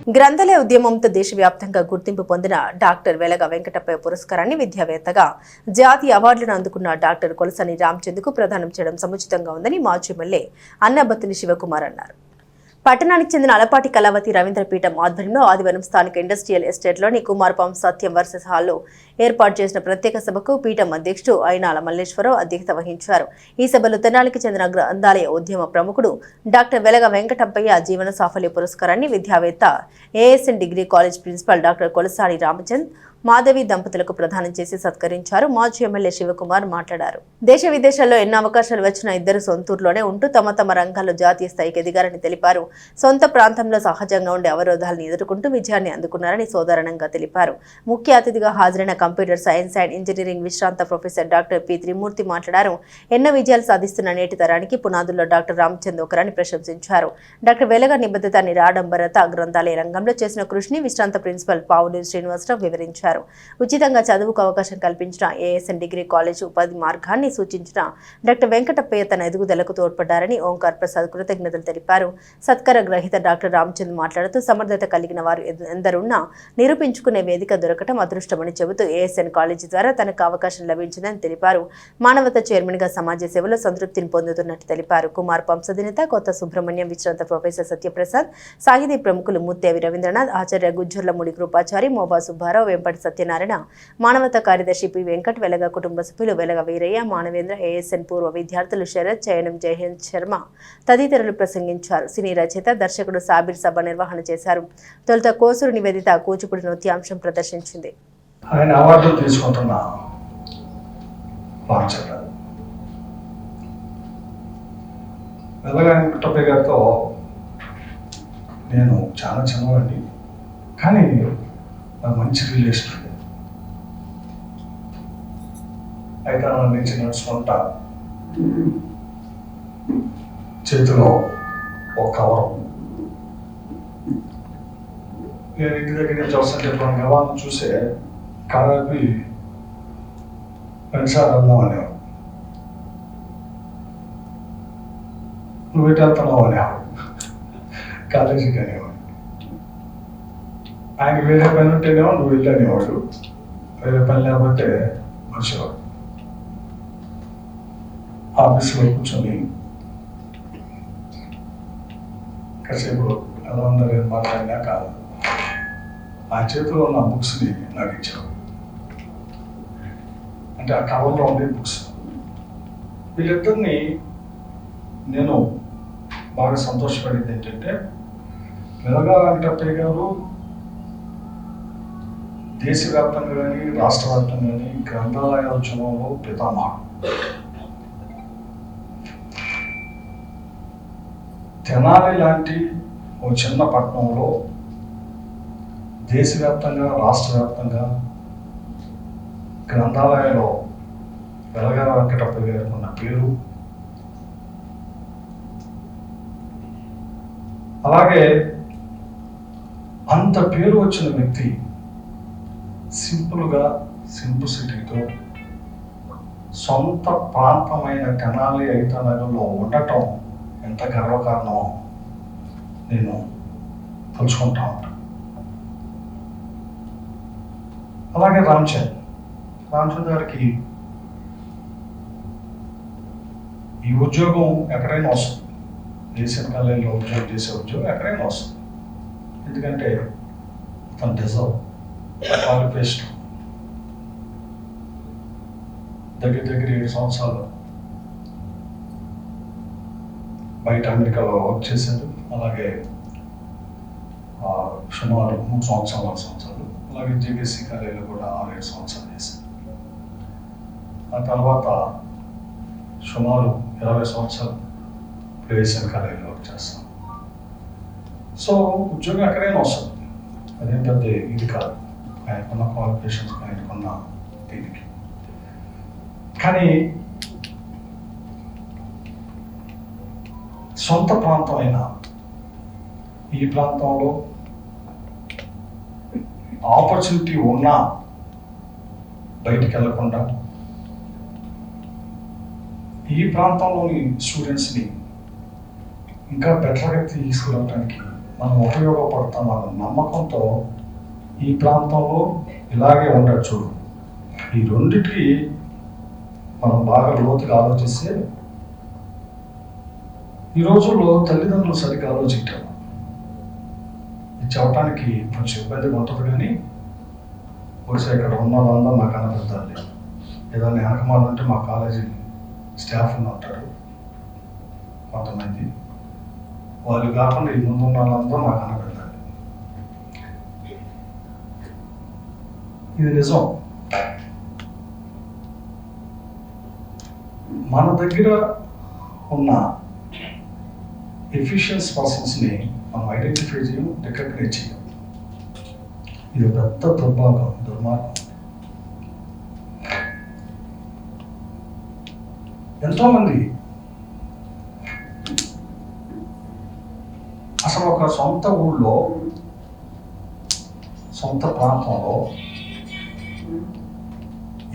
గ్రంథాలయ ఉద్యమంతో దేశవ్యాప్తంగా గుర్తింపు పొందిన డాక్టర్ వెలగ వెంకటప్పయ్య పురస్కారాన్ని విద్యావేత్తగా జాతీయ అవార్డులను అందుకున్న డాక్టర్ కొలసాని రామచంద్కు ప్రదానం చేయడం సముచితంగా ఉందని మాజీ ఎమ్మెల్యే అన్నబత్తుని శివకుమార్ అన్నారు. పట్టణానికి చెందిన అలపాటి కళావతి రవీంద్రపీఠం ఆధ్వర్యంలో ఆదివారం స్థానిక ఇండస్ట్రియల్ ఎస్టేట్లోని కుమారపాం సత్యం వర్సెస్ హాల్లో ఏర్పాటు చేసిన ప్రత్యేక సభకు పీఠం అధ్యక్షుడు అయినాల మల్లేశ్వరరావు అధ్యక్షత వహించారు. ఈ సభలో తెనాలికి చెందిన గ్రంథాలయ ఉద్యమ ప్రముఖుడు డాక్టర్ వెలగ వెంకటప్పయ్య జీవన సాఫల్య పురస్కారాన్ని విద్యావేత్త ASN degree college principal doctor Kolasani Ramachand Madhavi దంపతులకు ప్రదానం చేసి సత్కరించారు. మాజీ ఎమ్మెల్యే శివకుమార్ మాట్లాడారు. దేశ విదేశాల్లో ఎన్నో అవకాశాలు వచ్చిన ఇద్దరు సొంతూరులోనే ఉంటూ తమ తమ రంగాల్లో జాతీయ స్థాయికి ఎదిగారని తెలిపారు. సొంత ప్రాంతంలో సహజంగా ఉండే అవరోధాలను ఎదుర్కొంటూ విజయాన్ని అందుకున్నారని సోదరణంగా తెలిపారు. ముఖ్య అతిథిగా హాజరైన కంప్యూటర్ సైన్స్ అండ్ ఇంజనీరింగ్ విశ్రాంత ప్రొఫెసర్ డాక్టర్ పి త్రిమూర్తి మాట్లాడారు. ఎన్నో విజయాలు సాధిస్తున్న నేటి తరానికి పునాదుల్లో డాక్టర్ రామచంద్ ఒకరని ప్రశంసించారు. డాక్టర్ వెలగ నిబద్ధత నిరాడంబరత గ్రంథాలయ రంగంలో చేసిన కృషిని విశ్రాంత ప్రిన్సిపల్ పావులూరి శ్రీనివాసరావు వివరించారు. ఉచితంగా చదువుకు అవకాశం కల్పించిన ఏఎస్ఎన్ డిగ్రీ కాలేజ్ ఉపాధి మార్గాన్ని సూచించిన డాక్టర్ వెంకటప్పయ్య తన ఎదుగుదలకు తోడ్పడ్డారని ఓంకార్ ప్రసాద్ కృతజ్ఞతలు తెలిపారు. సత్కార గ్రహీత డాక్టర్ రామచంద్ మాట్లాడుతూ సమర్థత కలిగిన వారు ఎందరున్నా నిరూపించుకునే వేదిక దొరకటం అదృష్టమని చెబుతూ ఏఎస్ఎన్ కాలేజీ ద్వారా తనకు అవకాశం లభించిందని తెలిపారు. మానవత చైర్మన్ గా సమాజ సేవలో సంతృప్తిని పొందుతున్నట్టు తెలిపారు. కుమార్ పంసదినత కొత్త సుబ్రహ్మణ్యం విశ్రాంత ప్రొఫెసర్ సత్యప్రసాద్ సాహితీ ప్రముఖులు ముత్తేవి రవీంద్రనాథ్ ఆచార్య గుజ్జర్లముడి కృపాచారి మోబా సుబ్బారావు వెంపటి సత్యనారాయణ మానవత కార్యదర్శి పి వెంకట్ వెలగ కుటుంబ సభ్యులు వెలగ వీరయ్య మానవేంద్ర ఏఎస్ఎన్ పూర్వ విద్యార్థులు శరత్ చయనం జయహింద్ శర్మ తదితరులు ప్రసంగించారు. సినీ రచయిత దర్శకుడు సాబిర్ సభ నిర్వహణ చేశారు. తొలుత కోసూరు నివేదిత కూచిపూడి నృత్యాంశం ప్రదర్శించింది. ఆయన అవార్డులు తీసుకుంటున్న వెలగ వెంకటప్పయ్య గారితో నేను చాలా చిన్నవాడిని, కానీ నాకు మంచి రిలేషన్ ఉంది. అయితే నా నుంచి నడుచుకుంటా చేతిలో ఒక కవరం, నేను ఇంటి దగ్గర నుంచి వస్తాను చెప్పాను గవాన్ని చూసే కావేపి రెండుసార్లు వెళ్దాం అనేవాడు. నువ్వు ఎటు వెళ్తున్నావు అనేవాడు, కాలేజీకి అనేవాడు. ఆయన వేరే పని ఉంటేనేమో నువ్వు వెళ్ళనేవాడు, వేరే పని లేకపోతే మనిషివాడు. ఆఫీసులో కూర్చొని కాసేపు ఎలా ఉందని మాట్లాడినాక ఆ చేతిలో ఉన్న బుక్స్ని నాకు ఇచ్చావు. అంటే ఆ కవర్లో ఉండే బుక్స్. వీళ్ళిద్దరిని నేను బాగా సంతోషపడింది ఏంటంటే, వెలగ వెంకటప్పయ్య గారు దేశవ్యాప్తంగా కానీ రాష్ట్ర వ్యాప్తంగా కానీ గ్రంథాలయ ఉద్యమంలో పితామహుడు. తెనాలి లాంటి ఓ చిన్న పట్టణంలో దేశవ్యాప్తంగా రాష్ట్ర వ్యాప్తంగా గ్రంథాలయంలో వెలగ వెంకటప్పయ్య గారికి ఉన్న పేరు, అలాగే అంత పేరు వచ్చిన వ్యక్తి సింపుల్గా సింప్లిసిటీతో సొంత ప్రాంతమైన తెనాలి ఐతనగర్లో ఉండటం ఎంత గర్వకారణమో నేను తలుచుకుంటా ఉంటాను. అలాగే రామచంద్ గారికి ఈ ఉద్యోగం ఎక్కడైనా వస్తుంది, దేశం కాలేజీలో ఉద్యోగం చేసే ఉద్యోగం ఎక్కడైనా వస్తుంది. ఎందుకంటే తను డిజర్వ్ క్వాలిఫికేషన్. దగ్గర 7 సంవత్సరాలు బయట అమెరికాలో వర్క్ చేశారు. అలాగే సుమారు 3 సంవత్సరాలు, అలాగే జేబీసీ కాలేజీలో కూడా 6-7 సంవత్సరాలు చేశారు. ఆ తర్వాత సుమారు 20 సంవత్సరాలు ఏఎస్ఎన్ కాలేజీలో వర్క్ చేస్తాను. సో ఉద్యోగం ఎక్కడైనా వస్తుంది, అదేం పెద్ద ఇది కాదు ఆయనకున్న క్వాలిఫికేషన్స్, ఆయనకున్న దీనికి. కానీ సొంత ప్రాంతం అయిన ఈ ప్రాంతంలో ఆపర్చునిటీ ఉన్నా బయటికి వెళ్ళకుండా ఈ ప్రాంతంలోని స్టూడెంట్స్ని ఇంకా బెటర్గా తీసుకురావడానికి మనం ఉపయోగపడతామన్న నమ్మకంతో ఈ ప్రాంతంలో ఇలాగే ఉండొచ్చు. ఈ రెండిటికి మనం బాగా లోతుగా ఆలోచిస్తే ఈ రోజుల్లో తల్లిదండ్రులు సరిగ్గా ఆలోచించారు. ఇది చెప్పడానికి కొంచెం ఇబ్బందిగా ఉంటుంది, కానీ బహుశా ఇక్కడ ఉన్న వాళ్ళందరూ నాకు కనపడతారు. ఏదైనా వెనకమాలంటే మా కాలేజీ స్టాఫ్ ఉంటారు కొంతమంది, వాళ్ళు కాకుండా ఈ ముందున్న వాళ్ళందరూ నాకు కనపడతారు. ఇది నిజం. మన దగ్గర ఉన్న ఎఫిషియన్స్ పర్సన్స్ని మనం ఐడెంటిఫై చేయం, రికగ్నైజ్ చేయం. ఇది పెద్ద దుర్మార్గం. ఎంతోమంది అసలు ఒక సొంత ఊళ్ళో, సొంత ప్రాంతంలో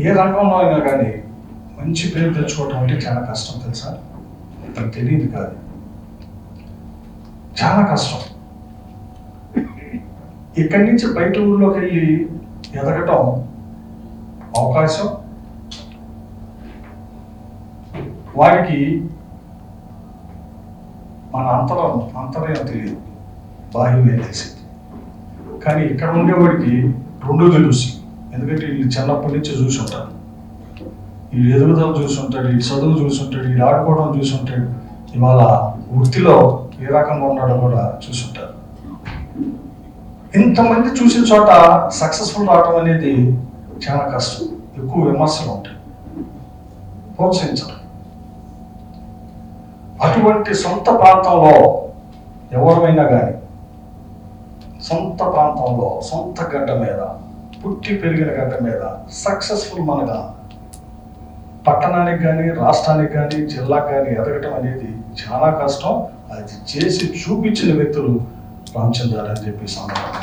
ఏ రంగంలో అయినా కానీ మంచి పేరు తెచ్చుకోవటం అంటే చాలా కష్టం, తెలుసా? నాకు తెలియదు కాదు, చాలా కష్టం. ఇక్కడి నుంచి బయట ఊళ్ళోకి వెళ్ళి ఎదగటం అవకాశం వాడికి మన అంతర్యం తెలియదు, బాహ్యమే తెలిసింది. కానీ ఇక్కడ ఉండేవాడికి రెండు తెలుసు. ఎందుకంటే వీళ్ళు చిన్నప్పటి నుంచి చూసి ఉంటారు, వీళ్ళు ఎదుగుదల చూసి ఉంటాడు, వీళ్ళు చదువు చూసి ఉంటాడు, వీళ్ళు ఆడుకోవడం చూసి ఉంటాడు, ఇవాళ వృత్తిలో ఏ రకంగా ఉన్నాడో కూడా చూసి ఉంటారు. ఇంతమంది చూసిన చోట సక్సెస్ఫుల్ రావడం అనేది చాలా కష్టం. ఎక్కువ విమర్శలు ఉంటాయి, ప్రోత్సహించడం. అటువంటి సొంత ప్రాంతంలో ఎవరైనా కానీ సొంత ప్రాంతంలో, సొంత గడ్డ మీద, పుట్టి పెరిగిన గడ్డ మీద సక్సెస్ఫుల్ మనగా పట్టణానికి కానీ, రాష్ట్రానికి కానీ, జిల్లాకు కానీ ఎదగటం అనేది చాలా కష్టం. అది చేసి చూపించిన వ్యక్తులు రామచంద్ర అని చెప్పి సందర్భంగా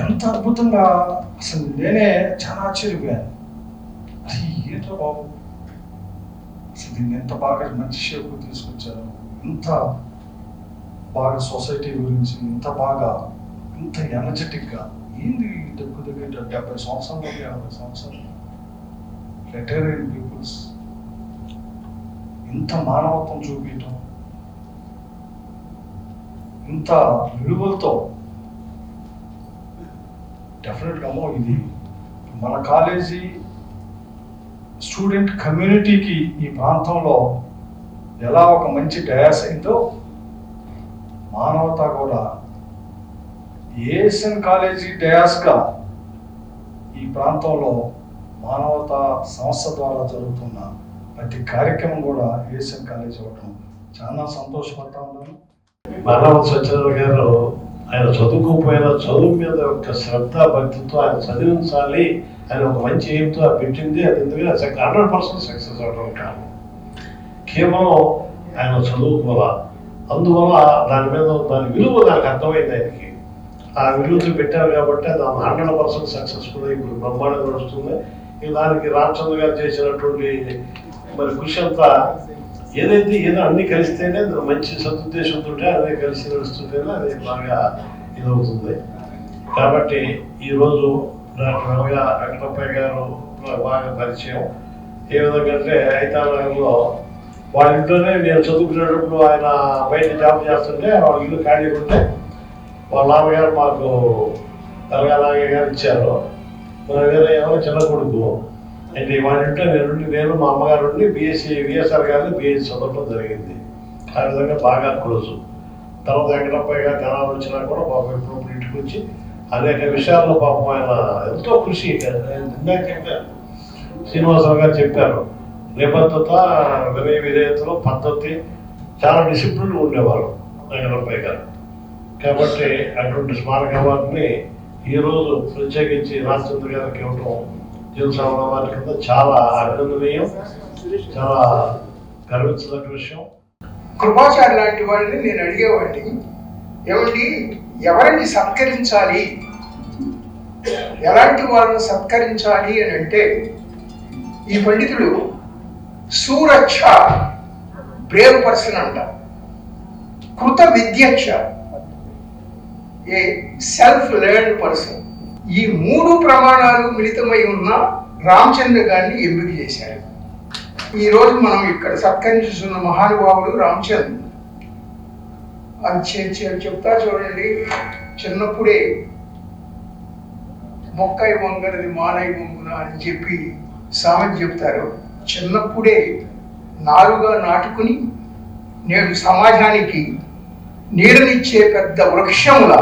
ఎంత అద్భుతంగా, అసలు నేనే చాలా ఆశ్చర్యపోయాను. అది ఏంటో బాబు, అసలు దీన్ని ఎంత బాగా మంచి షేపు తీసుకొచ్చారు, ఎంత బాగా సొసైటీ గురించి ఇంత బాగా, ఇంత ఎనర్జెటిక్గా. ఏంది దగ్గర 70 సంవత్సరాలు 50 సంవత్సరాలు రిటైర్డ్ పీపుల్స్ ఇంత మానవత్వం చూపించడం, ఇంత విలువలతో. డెఫినెట్గా ఇది మన కాలేజీ స్టూడెంట్ కమ్యూనిటీకి ఈ ప్రాంతంలో ఎలా ఒక మంచి డయాస్ అయిందో, మానవత కూడా ఏఎస్ఎన్ కాలేజీ డయాస్గా ఈ ప్రాంతంలో మానవతా సంస్థ ద్వారా జరుగుతున్న ప్రతి కార్యక్రమం కూడా ఏఎస్ఎన్ కాలేజీ అవ్వటం చాలా సంతోషపడతా ఉన్నాను. మానవ సత్యనారాయణ గారు ఆయన చదువుకోకపోయినా చదువు మీద ఒక శ్రద్ధ భక్తితో ఆయన చదివించాలి ఆయన ఒక మంచి ఎయిమ్తో పెట్టింది. అది ఎందుకంటే 100% సక్సెస్ అవడం కాదు, కేవలం ఆయన చదువుకోవాలా. అందువల్ల దాని విలువ నాకు అర్థమైంది. ఆయనకి ఆ విలువతో పెట్టారు కాబట్టి అది 100% సక్సెస్ఫుల్ ఇప్పుడు బ్రహ్మాండంగా నడుస్తుంది. దానికి రామచంద్ర గారు చేసినటువంటి మరి కృషి అంతా ఏదో అన్ని కలిస్తేనే మంచి సదుద్దేశంతో అదే కలిసి నడుస్తుంటేనే అది బాగా ఇదవుతుంది. కాబట్టి ఈరోజు డాక్టర్ వెంకటప్పయ్య గారు బాగా పరిచయం. ఏ విధంగా అంటే హైదరాబాద్లో వాళ్ళ ఇంట్లోనే నేను చదువుకునేటప్పుడు ఆయన బయట జాబ్ చేస్తుంటే వాళ్ళ ఇల్లు ఖాళీ ఉంటే వాళ్ళ నాన్నగారు మాకు తెలంగాణ గారు ఇచ్చారు. మన వేరే ఏమో చిన్న కొడుకు అయితే వాళ్ళ ఇంట్లో నేను మా అమ్మగారు ఉండి విఎస్ఆర్ గారిని బిఎస్సీ చదవడం జరిగింది. ఆ విధంగా బాగా క్లోజు. తర్వాత వెంకటప్పయ్య గారు తెలంగాణ వచ్చినా కూడా పాపం ఎప్పుడప్పుడు ఇంటికి వచ్చి అనేక విషయాల్లో పాపం ఆయన ఎంతో కృషి. ఇందాక చెప్పారు, శ్రీనివాసరావు గారు చెప్పారు, నిబద్ధత, వినయ విధేయతలో పద్ధతి, చాలా డిసిప్లిన్ ఉండేవారు వెంకటప్పయ్య గారు. కాబట్టి అటువంటి స్మారక అవార్డుని ఈరోజు ప్రత్యేకించి రామచంద్ర గారికి ఇవ్వటం జీవసావన వారి కింద చాలా అభినందనీయం, చాలా గర్వించదగ్గ విషయం. కృపాచార్య లాంటి వాళ్ళని నేను అడిగేవాడిని, ఏమండి ఎవరిని సత్కరించాలి, ఎలాంటి వాళ్ళని సత్కరించాలి అని అంటే ఈ పండితుడు సూరక్ష బ్రేవ్ పర్సన్ అంట. కృత విద్యక్ష, ఏ సెల్ఫ్ లెర్న్డ్ పర్సన్. ఈ 3 ప్రమాణాలు మిళితమై ఉన్న రామచంద్ర గారిని ఎంపిక చేశారు. ఈరోజు మనం ఇక్కడ సత్కరించుతున్న మహానుభావుడు రామచంద్ర. అది చెప్తా చూడండి, చిన్నప్పుడే మొక్కై వంగనది మానై వంగున అని చెప్పి సామెత చెప్తారు. చిన్నప్పుడే నారుగా నాటుకుని నేడు సమాజానికి నీడనిచ్చే పెద్ద వృక్షములా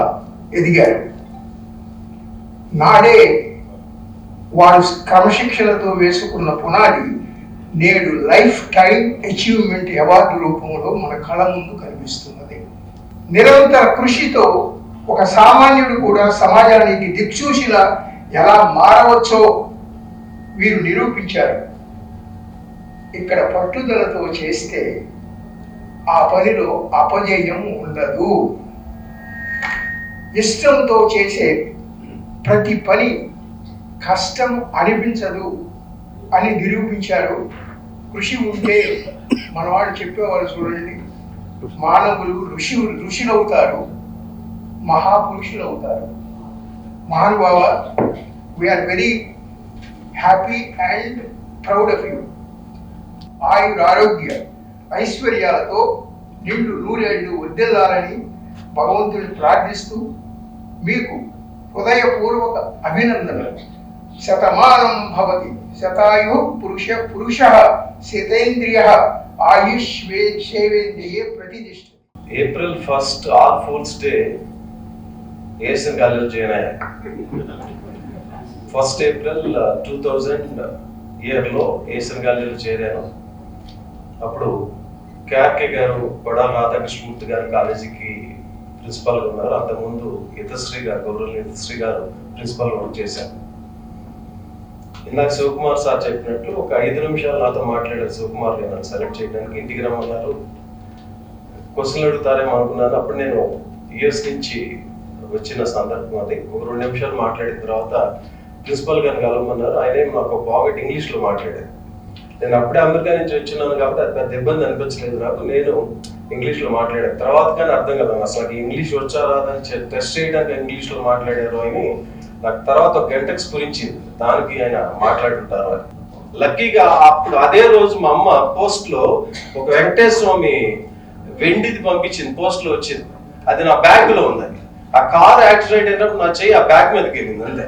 ఎదిగారు. నాడే వారు క్రమశిక్షణతో వేసుకున్న పునాది నేడు లైఫ్ టైం అచీవ్మెంట్ అవార్డు రూపంలో మన కళ్ళ ముందు కనిపిస్తున్నది. నిరంతర కృషితో ఒక సామాన్యుడు కూడా సమాజానికి దిక్సూచిలా ఎలా మారవచ్చో వీరు నిరూపించారు. ఇక్కడ పట్టుదలతో చేస్తే ఆ పనిలో అపజయం ఉండదు. ఇష్టంతో చేసే ప్రతి పని కష్టం అనిపించదు అని నిరూపించారు. కృషి ఉంటే మనవాడు చెప్పేవారు చూడండి, మానవులు ఋషులవుతారు, మహాపురుషులు అవుతారు. మహానుభావ, we are very happy and proud of you. ఆరోగ్య ఐశ్వర్యాలతో నిండు నూరేళ్లు వర్ధిల్లాలని భగవంతుని ప్రార్థిస్తూ మీకు హృదయపూర్వక అభినందనలు. శతమానం భవతి శతాయు పురుష శతేంద్రియ ఆయుష్వేంద్రియే ప్రతిష్ఠ. April 1st All Fools Day ASN కాలేజీలో జాయిన్ అయ్యాను. 1st April 2000 ఇయర్లో ఏఎస్ఎన్ కాలేజీలో చేరాను. అప్పుడు కేఆర్కే గారు, కొడాల రాధాకృష్ణమూర్తి గారు కాలేజీకి ప్రిన్సిపాల్గా ఉన్నారు. అంతకుముందు హితశ్రీ గారు, గౌరవ హితశ్రీ గారు ప్రిన్సిపాల్ వర్క్ చేశారు. ఇందాక శివకుమార్ సార్ చెప్పినట్లు ఒక 5 నిమిషాలు నాతో మాట్లాడారు శివకుమార్ గారు నన్ను సెలెక్ట్ చేయడానికి. ఇంటికి రమ్మన్నారు, క్వశ్చన్లు అడుగుతారేమో అనుకున్నాను. అప్పుడు నేను యుఎస్ నుంచి వచ్చిన సందర్భం అది. ఒక 2 నిమిషాలు మాట్లాడిన తర్వాత ప్రిన్సిపల్ గారిని కలవమన్నారు. ఆయనే మాకు బాగా ఇంగ్లీష్లో మాట్లాడారు. నేను అప్పుడే అమెరికా నుంచి వచ్చినాను కాబట్టి అది పెద్ద ఇబ్బంది అనిపించలేదు నాకు. నేను ఇంగ్లీష్లో మాట్లాడాను. తర్వాత కానీ అర్థం కదా అసలు ఇంగ్లీష్ వచ్చా రాదని టెస్ట్ చేయడానికి ఇంగ్లీష్లో మాట్లాడారు అని నాకు తర్వాత ఒక గంటకు స్ఫురించింది. దానికి ఆయన మాట్లాడుతుంటారు అని. లక్కీగా అప్పుడు అదే రోజు మా అమ్మ పోస్ట్లో ఒక వెంకటేశ్వర స్వామి వెండిది పంపించింది, పోస్ట్లో వచ్చింది. అది నా బ్యాగ్లో ఉంది. ఆ కార్ యాక్సిడెంట్ అయినప్పుడు నా చెయ్యి ఆ బ్యాగ్ మీదకి వెళ్ళింది అంతే.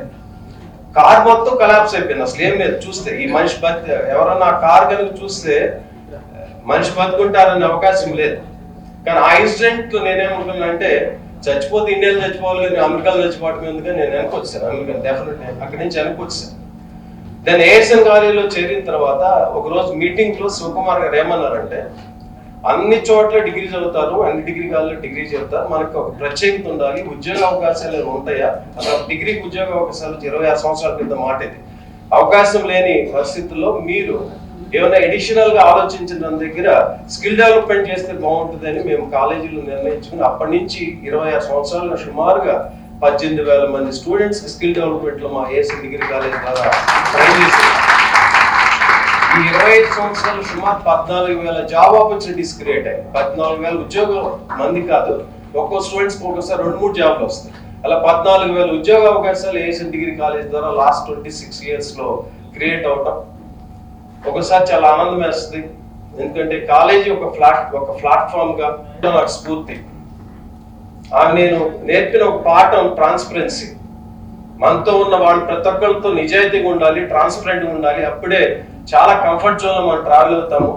కార్ మొత్తం కొలాప్స్ అయిపోయింది. అసలు ఏం లేదు. చూస్తే ఈ మనిషి ఎవరన్నా ఆ కార్ కనుక చూస్తే మనిషి బతుకుంటారనే అవకాశం లేదు. కానీ ఆ ఇన్సిడెంట్ నేనేమనుకున్నా అంటే చచ్చిపోతే ఇండియాలో చచ్చిపోవాలి కానీ అమెరికాలో చచ్చిపోవటం ఎందుకని నేను వెనకొచ్చాను. అమెరికా డెఫినెట్ అక్కడి నుంచి వెనకొచ్చాను. దాన్ని ఏఎస్ఎన్ కాలేజీలో చేరిన తర్వాత ఒకరోజు మీటింగ్లో శివకుమార్ గారు ఏమన్నారంటే, అన్ని చోట్ల డిగ్రీ చదువుతారు, అన్ని డిగ్రీ కాలేజీలో డిగ్రీ చదువుతారు, మనకు ఒక ప్రత్యేకత ఉండాలి, ఉద్యోగ అవకాశాలు ఉంటాయా? అసలు డిగ్రీకి ఉద్యోగ అవకాశాలు 26 సంవత్సరాల క్రితం మాట ఇది. అవకాశం లేని పరిస్థితుల్లో మీరు ఏమైనా అడిషనల్ గా ఆలోచించిన దగ్గర స్కిల్ డెవలప్మెంట్ చేస్తే బాగుంటుందని మేము కాలేజీలో నిర్ణయించుకుని అప్పటి నుంచి 26 సంవత్సరాలు సుమారుగా 18,000 మంది స్టూడెంట్స్ స్కిల్ డెవలప్మెంట్ లో మా ఏఎస్ఎన్ డిగ్రీ కాలేజ్ ద్వారా ట్రైన్ చేశారు. ఈ 25 సంవత్సరాలు సుమారు 14,000 జాబ్ ఆపర్చునిటీస్ క్రియేట్ అయ్యాయి. 14,000 ఉద్యోగం మంది కాదు, ఒక్కో స్టూడెంట్స్ ఒకసారి 2-3 జాబ్లు వస్తాయి. అలా 14,000 ఉద్యోగ అవకాశాలు ఏఎస్ఎన్ డిగ్రీ కాలేజ్ ద్వారా లాస్ట్ 26 years లో క్రియేట్ అవటం ఒకసారి చాలా ఆనందం వేస్తుంది. ఎందుకంటే కాలేజీ ఒక ప్లాట్ఫామ్ గా నాకు స్ఫూర్తి. ఆమె నేను నేర్పిన ఒక పాఠం ట్రాన్స్పరెన్సీ. మనతో ఉన్న వాళ్ళు ప్రతి ఒక్కరితో నిజాయితీగా ఉండాలి, ట్రాన్స్పరెంట్గా ఉండాలి. అప్పుడే చాలా కంఫర్ట్ జోన్ లో మనం ట్రావెల్ అవుతాము.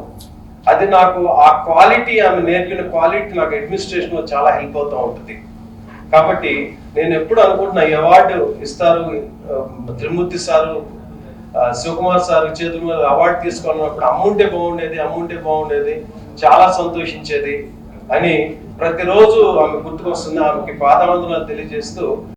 అది నాకు ఆ క్వాలిటీ, ఆమె నేర్పిన క్వాలిటీ నాకు అడ్మినిస్ట్రేషన్ లో చాలా హెల్ప్ అవుతూ ఉంటుంది. కాబట్టి నేను ఎప్పుడు అనుకుంటున్నా ఈ అవార్డు ఇస్తారు, త్రిమూర్తి సారు, శివకుమార్ సార్ చేతుల మీద అవార్డు తీసుకున్నప్పుడు అమ్ముంటే బాగుండేది, చాలా సంతోషించేది అని ప్రతిరోజు ఆమె గుర్తుకొస్తుంది. ఆమెకి పాదవందనాలు తెలియజేస్తూ